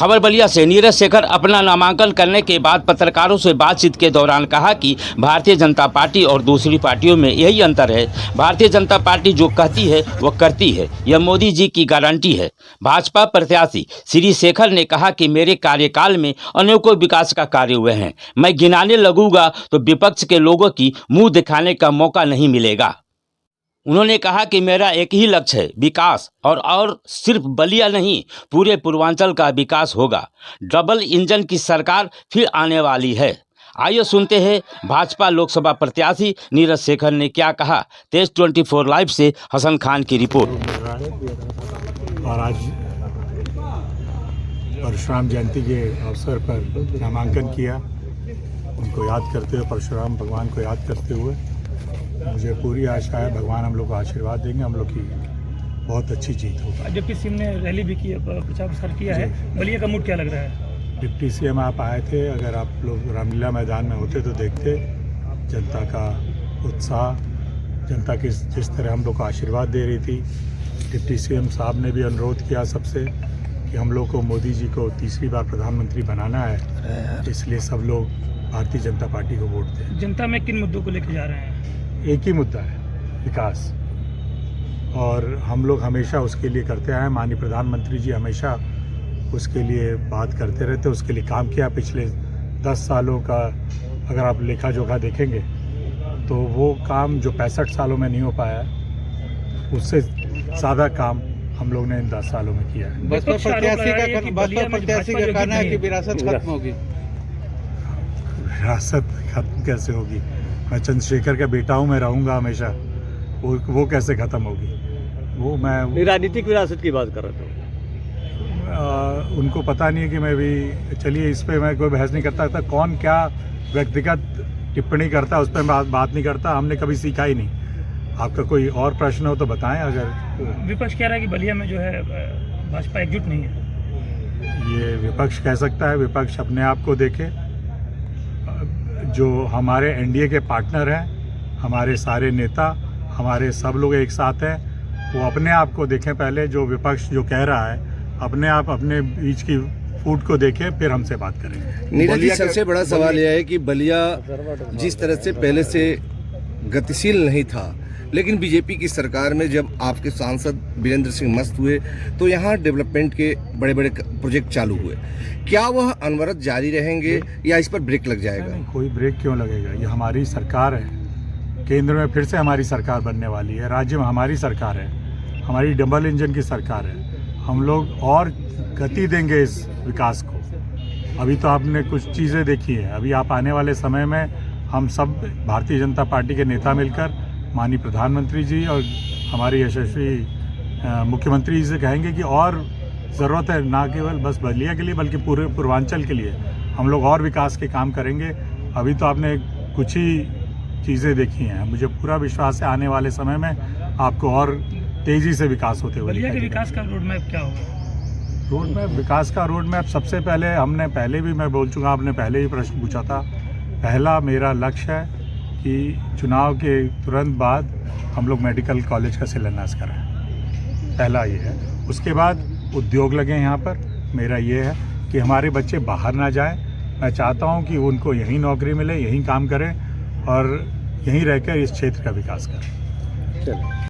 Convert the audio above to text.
खबर बलिया से नीरज शेखर अपना नामांकन करने के बाद पत्रकारों से बातचीत के दौरान कहा कि भारतीय जनता पार्टी और दूसरी पार्टियों में यही अंतर है। भारतीय जनता पार्टी जो कहती है वो करती है, यह मोदी जी की गारंटी है। भाजपा प्रत्याशी श्री शेखर ने कहा कि मेरे कार्यकाल में अनेकों विकास का कार्य हुए हैं। मैं गिनाने लगूंगा तो विपक्ष के लोगों की मुंह दिखाने का मौका नहीं मिलेगा। उन्होंने कहा कि मेरा एक ही लक्ष्य है, विकास, और सिर्फ बलिया नहीं, पूरे पूर्वांचल का विकास होगा। डबल इंजन की सरकार फिर आने वाली है। आइए सुनते हैं भाजपा लोकसभा प्रत्याशी नीरज शेखर ने क्या कहा। तेज 24 लाइव से हसन खान की रिपोर्ट। और आज परशुराम जयंती के अवसर पर नामांकन किया, उनको याद करते हुए, परशुराम भगवान को याद करते हुए मुझे पूरी आशा है भगवान हम लोग को आशीर्वाद देंगे, हम लोग की बहुत अच्छी जीत होगी। डिप्टी सीएम ने रैली भी की, प्रचार प्रसार किया है, बलिया का मूड क्या लग रहा है? डिप्टी सीएम आप आए थे, अगर आप लोग रामलीला मैदान में होते तो देखते जनता का उत्साह, जनता की जिस तरह हम लोग को आशीर्वाद दे रही थी। डिप्टी सीएम साहब ने भी अनुरोध किया सबसे कि हम लोग को मोदी जी को तीसरी बार प्रधानमंत्री बनाना है, इसलिए सब लोग भारतीय जनता पार्टी को वोट दें। जनता में किन मुद्दों को लेकर जा रहे हैं? एक ही मुद्दा है, विकास, और हम लोग हमेशा उसके लिए करते आए। माननीय प्रधानमंत्री जी हमेशा उसके लिए बात करते रहते, उसके लिए काम किया। पिछले 10 सालों का अगर आप लेखा जोखा देखेंगे तो वो काम जो 65 सालों में नहीं हो पाया, उससे ज़्यादा काम हम लोग ने इन 10 सालों में किया है। बसपा प्रत्याशी का कहना है कि विरासत खत्म होगी। विरासत खत्म कैसे होगी? मैं चंद्रशेखर का बेटा हूँ, मैं रहूँगा हमेशा। वो कैसे ख़त्म होगी? वो मैं राजनीतिक विरासत की बात कर रहा था। उनको पता नहीं है कि मैं भी, चलिए इस पे मैं कोई बहस नहीं करता था। कौन क्या व्यक्तिगत टिप्पणी करता है उस पर मैं बात नहीं करता, हमने कभी सीखा ही नहीं। आपका कोई और प्रश्न हो तो बताएं। अगर विपक्ष कह रहा है कि बलिया में जो है भाजपा एकजुट नहीं है, ये विपक्ष कह सकता है। विपक्ष अपने आप को देखे, जो हमारे एनडीए के पार्टनर हैं, हमारे सारे नेता, हमारे सब लोग एक साथ हैं, वो अपने आप को देखें पहले। जो विपक्ष जो कह रहा है, अपने आप अपने बीच की फूट को देखें, फिर हमसे बात करेंगे। नीरज जी, सबसे बड़ा सवाल यह है कि बलिया जिस तरह से पहले से गतिशील नहीं था, लेकिन बीजेपी की सरकार में जब आपके सांसद वीरेंद्र सिंह मस्त हुए तो यहाँ डेवलपमेंट के बड़े बड़े प्रोजेक्ट चालू हुए। क्या वह अनवरत जारी रहेंगे या इस पर ब्रेक लग जाएगा? नहीं, कोई ब्रेक क्यों लगेगा? ये हमारी सरकार है, केंद्र में फिर से हमारी सरकार बनने वाली है, राज्य में हमारी सरकार है, हमारी डबल इंजन की सरकार है। हम लोग और गति देंगे इस विकास को। अभी तो आपने कुछ चीज़ें देखी हैं, अभी आप आने वाले समय में हम सब भारतीय जनता पार्टी के नेता मिलकर माननीय प्रधानमंत्री जी और हमारे यशस्वी मुख्यमंत्री जी से कहेंगे कि और ज़रूरत है, ना केवल बस बलिया के लिए बल्कि पूरे पूर्वांचल के लिए हम लोग और विकास के काम करेंगे। अभी तो आपने कुछ ही चीज़ें देखी हैं, मुझे पूरा विश्वास है आने वाले समय में आपको और तेज़ी से विकास होते हुए। बलिया के विकास का रोड मैप क्या होगा? रोड मैप, विकास का रोड मैप सबसे पहले हमने पहले भी मैं बोल चुका, आपने पहले ही प्रश्न पूछा था। पहला मेरा लक्ष्य है कि चुनाव के तुरंत बाद हम लोग मेडिकल कॉलेज का शिलान्यास करें, पहला ये है। उसके बाद उद्योग लगे यहाँ पर। मेरा ये है कि हमारे बच्चे बाहर ना जाएं। मैं चाहता हूँ कि उनको यहीं नौकरी मिले, यहीं काम करें और यहीं रहकर इस क्षेत्र का विकास करें। चलो।